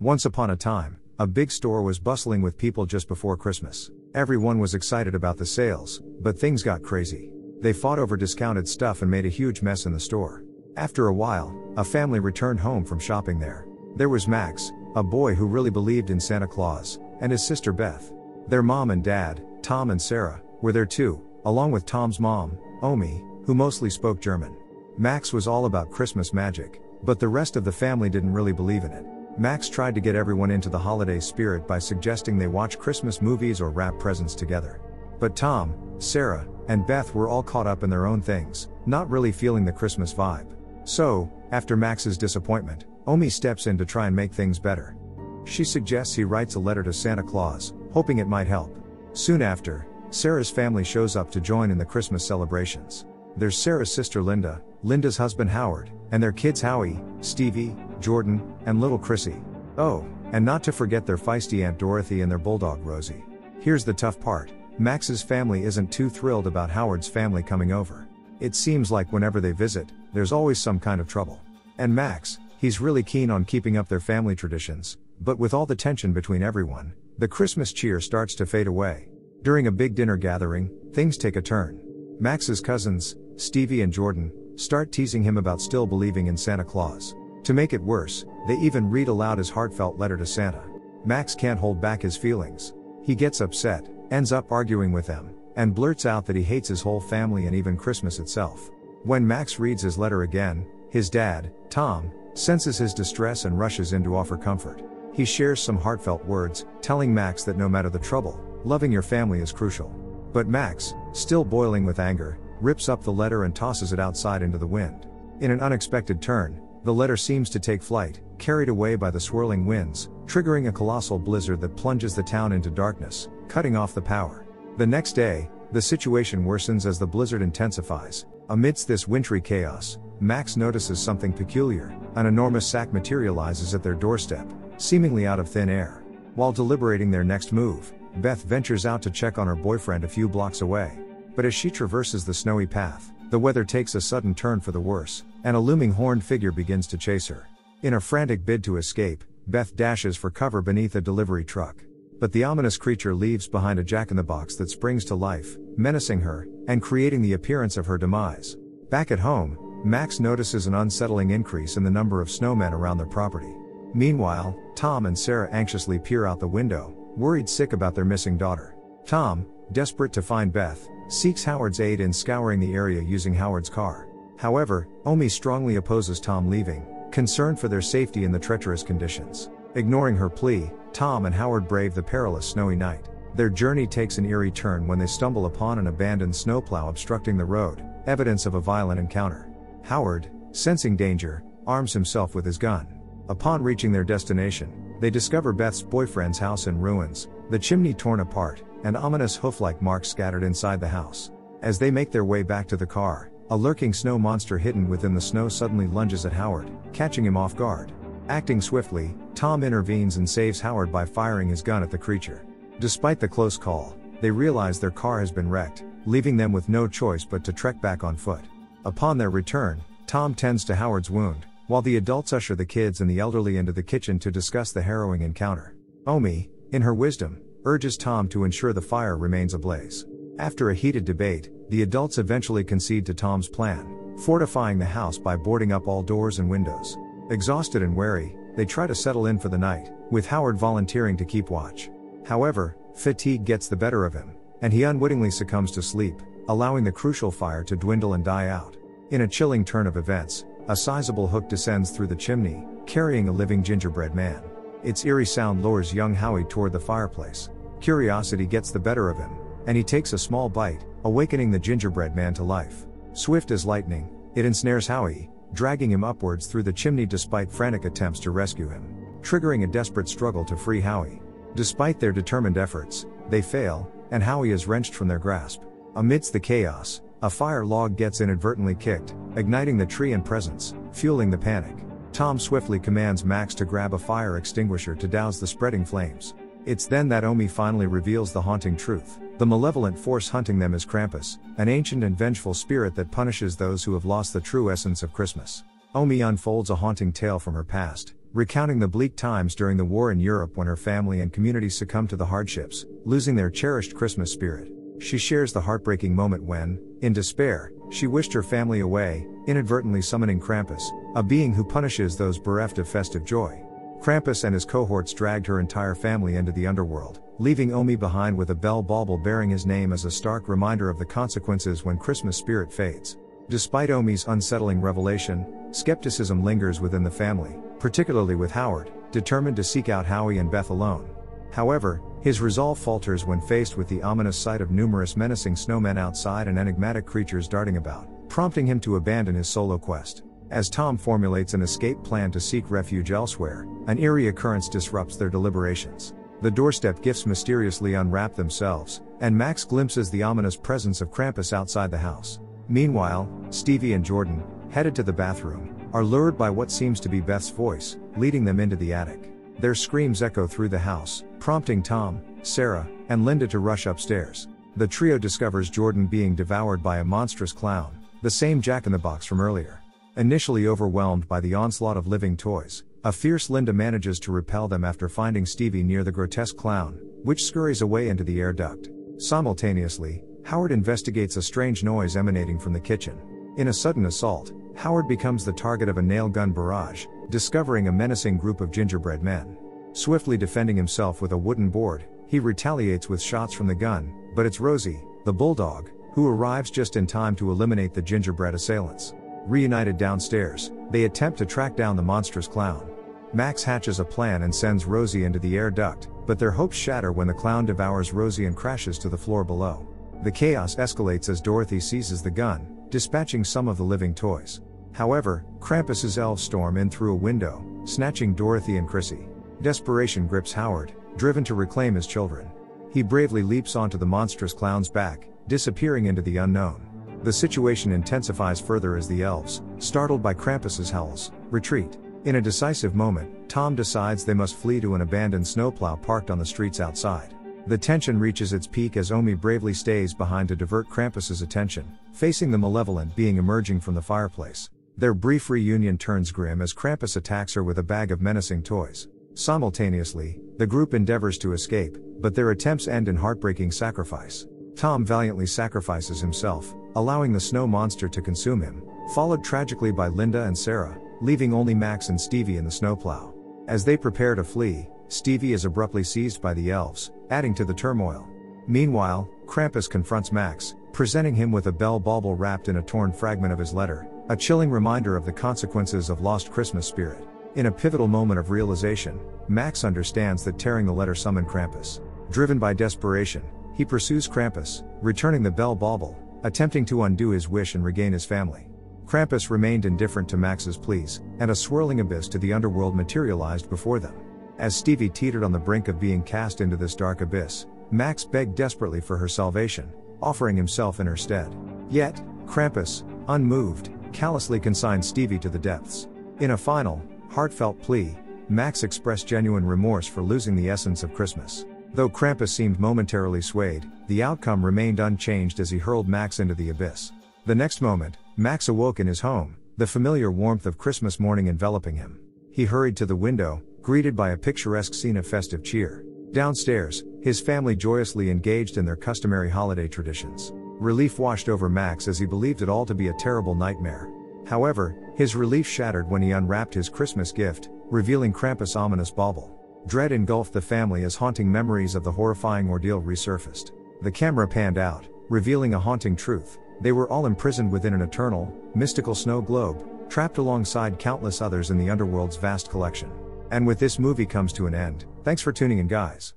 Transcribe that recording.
Once upon a time, a big store was bustling with people just before Christmas. Everyone was excited about the sales, but things got crazy. They fought over discounted stuff and made a huge mess in the store. After a while, a family returned home from shopping there. There was Max, a boy who really believed in Santa Claus, and his sister Beth. Their mom and dad, Tom and Sarah, were there too, along with Tom's mom, Omi, who mostly spoke German. Max was all about Christmas magic, but the rest of the family didn't really believe in it. Max tried to get everyone into the holiday spirit by suggesting they watch Christmas movies or wrap presents together. But Tom, Sarah, and Beth were all caught up in their own things, not really feeling the Christmas vibe. So, after Max's disappointment, Omi steps in to try and make things better. She suggests he writes a letter to Santa Claus, hoping it might help. Soon after, Sarah's family shows up to join in the Christmas celebrations. There's Sarah's sister Linda, Linda's husband Howard, and their kids Howie, Stevie, Jordan, and little Chrissy. Oh, and not to forget their feisty Aunt Dorothy and their bulldog Rosie. Here's the tough part. Max's family isn't too thrilled about Howard's family coming over. It seems like whenever they visit, there's always some kind of trouble. And Max, he's really keen on keeping up their family traditions, but with all the tension between everyone, the Christmas cheer starts to fade away. During a big dinner gathering, things take a turn. Max's cousins, Stevie and Jordan, start teasing him about still believing in Santa Claus. To make it worse, they even read aloud his heartfelt letter to Santa. Max can't hold back his feelings. He gets upset, ends up arguing with them, and blurts out that he hates his whole family and even Christmas itself. When Max reads his letter again, his dad, Tom, senses his distress and rushes in to offer comfort. He shares some heartfelt words, telling Max that no matter the trouble, loving your family is crucial. But Max, still boiling with anger, rips up the letter and tosses it outside into the wind. In an unexpected turn, the letter seems to take flight, carried away by the swirling winds, triggering a colossal blizzard that plunges the town into darkness, cutting off the power. The next day, the situation worsens as the blizzard intensifies. Amidst this wintry chaos, Max notices something peculiar. An enormous sack materializes at their doorstep, seemingly out of thin air. While deliberating their next move, Beth ventures out to check on her boyfriend a few blocks away. But as she traverses the snowy path, the weather takes a sudden turn for the worse, and a looming horned figure begins to chase her. In a frantic bid to escape, Beth dashes for cover beneath a delivery truck. But the ominous creature leaves behind a jack-in-the-box that springs to life, menacing her, and creating the appearance of her demise. Back at home, Max notices an unsettling increase in the number of snowmen around their property. Meanwhile, Tom and Sarah anxiously peer out the window, worried sick about their missing daughter. Tom, desperate to find Beth, seeks Howard's aid in scouring the area using Howard's car. However, Omi strongly opposes Tom leaving, concerned for their safety in the treacherous conditions. Ignoring her plea, Tom and Howard brave the perilous snowy night. Their journey takes an eerie turn when they stumble upon an abandoned snowplow obstructing the road, evidence of a violent encounter. Howard, sensing danger, arms himself with his gun. Upon reaching their destination, they discover Beth's boyfriend's house in ruins, the chimney torn apart, and ominous hoof-like marks scattered inside the house. As they make their way back to the car, a lurking snow monster hidden within the snow suddenly lunges at Howard, catching him off guard. Acting swiftly, Tom intervenes and saves Howard by firing his gun at the creature. Despite the close call, they realize their car has been wrecked, leaving them with no choice but to trek back on foot. Upon their return, Tom tends to Howard's wound, while the adults usher the kids and the elderly into the kitchen to discuss the harrowing encounter. Omi, in her wisdom, urges Tom to ensure the fire remains ablaze. After a heated debate, the adults eventually concede to Tom's plan, fortifying the house by boarding up all doors and windows. Exhausted and wary, they try to settle in for the night, with Howard volunteering to keep watch. However, fatigue gets the better of him, and he unwittingly succumbs to sleep, allowing the crucial fire to dwindle and die out. In a chilling turn of events, a sizable hook descends through the chimney, carrying a living gingerbread man. Its eerie sound lures young Howie toward the fireplace. Curiosity gets the better of him, and he takes a small bite, awakening the gingerbread man to life. Swift as lightning, it ensnares Howie, dragging him upwards through the chimney despite frantic attempts to rescue him, triggering a desperate struggle to free Howie. Despite their determined efforts, they fail, and Howie is wrenched from their grasp. Amidst the chaos, a fire log gets inadvertently kicked, igniting the tree and presents, fueling the panic. Tom swiftly commands Max to grab a fire extinguisher to douse the spreading flames. It's then that Omi finally reveals the haunting truth. The malevolent force hunting them is Krampus, an ancient and vengeful spirit that punishes those who have lost the true essence of Christmas. Omi unfolds a haunting tale from her past, recounting the bleak times during the war in Europe when her family and community succumbed to the hardships, losing their cherished Christmas spirit. She shares the heartbreaking moment when, in despair, she wished her family away, inadvertently summoning Krampus, a being who punishes those bereft of festive joy. Krampus and his cohorts dragged her entire family into the underworld, leaving Omi behind with a bell bauble bearing his name as a stark reminder of the consequences when Christmas spirit fades. Despite Omi's unsettling revelation, skepticism lingers within the family, particularly with Howard, determined to seek out Howie and Beth alone. However, his resolve falters when faced with the ominous sight of numerous menacing snowmen outside and enigmatic creatures darting about, prompting him to abandon his solo quest. As Tom formulates an escape plan to seek refuge elsewhere, an eerie occurrence disrupts their deliberations. The doorstep gifts mysteriously unwrap themselves, and Max glimpses the ominous presence of Krampus outside the house. Meanwhile, Stevie and Jordan, headed to the bathroom, are lured by what seems to be Beth's voice, leading them into the attic. Their screams echo through the house, prompting Tom, Sarah, and Linda to rush upstairs. The trio discovers Jordan being devoured by a monstrous clown, the same Jack-in-the-Box from earlier. Initially overwhelmed by the onslaught of living toys, a fierce Linda manages to repel them after finding Stevie near the grotesque clown, which scurries away into the air duct. Simultaneously, Howard investigates a strange noise emanating from the kitchen. In a sudden assault, Howard becomes the target of a nail gun barrage, discovering a menacing group of gingerbread men. Swiftly defending himself with a wooden board, he retaliates with shots from the gun, but it's Rosie, the bulldog, who arrives just in time to eliminate the gingerbread assailants. Reunited downstairs, they attempt to track down the monstrous clown. Max hatches a plan and sends Rosie into the air duct, but their hopes shatter when the clown devours Rosie and crashes to the floor below. The chaos escalates as Dorothy seizes the gun, dispatching some of the living toys. However, Krampus's elves storm in through a window, snatching Dorothy and Chrissy. Desperation grips Howard, driven to reclaim his children. He bravely leaps onto the monstrous clown's back, disappearing into the unknown. The situation intensifies further as the elves, startled by Krampus's howls, retreat. In a decisive moment, Tom decides they must flee to an abandoned snowplow parked on the streets outside. The tension reaches its peak as Omi bravely stays behind to divert Krampus's attention, facing the malevolent being emerging from the fireplace. Their brief reunion turns grim as Krampus attacks her with a bag of menacing toys. Simultaneously, the group endeavors to escape, but their attempts end in heartbreaking sacrifice. Tom valiantly sacrifices himself, allowing the snow monster to consume him, followed tragically by Linda and Sarah, leaving only Max and Stevie in the snowplow. As they prepare to flee, Stevie is abruptly seized by the elves, adding to the turmoil. Meanwhile, Krampus confronts Max, presenting him with a bell bauble wrapped in a torn fragment of his letter, a chilling reminder of the consequences of lost Christmas spirit. In a pivotal moment of realization, Max understands that tearing the letter summoned Krampus. Driven by desperation, he pursues Krampus, returning the bell bauble, attempting to undo his wish and regain his family. Krampus remained indifferent to Max's pleas, and a swirling abyss to the underworld materialized before them. As Stevie teetered on the brink of being cast into this dark abyss, Max begged desperately for her salvation, offering himself in her stead. Yet, Krampus, unmoved, callously consigned Stevie to the depths. In a final, heartfelt plea, Max expressed genuine remorse for losing the essence of Christmas. Though Krampus seemed momentarily swayed, the outcome remained unchanged as he hurled Max into the abyss. The next moment, Max awoke in his home, the familiar warmth of Christmas morning enveloping him. He hurried to the window, greeted by a picturesque scene of festive cheer. Downstairs, his family joyously engaged in their customary holiday traditions. Relief washed over Max as he believed it all to be a terrible nightmare. However, his relief shattered when he unwrapped his Christmas gift, revealing Krampus' ominous bauble. Dread engulfed the family as haunting memories of the horrifying ordeal resurfaced. The camera panned out, revealing a haunting truth. They were all imprisoned within an eternal, mystical snow globe, trapped alongside countless others in the underworld's vast collection. And with this movie comes to an end. Thanks for tuning in, guys.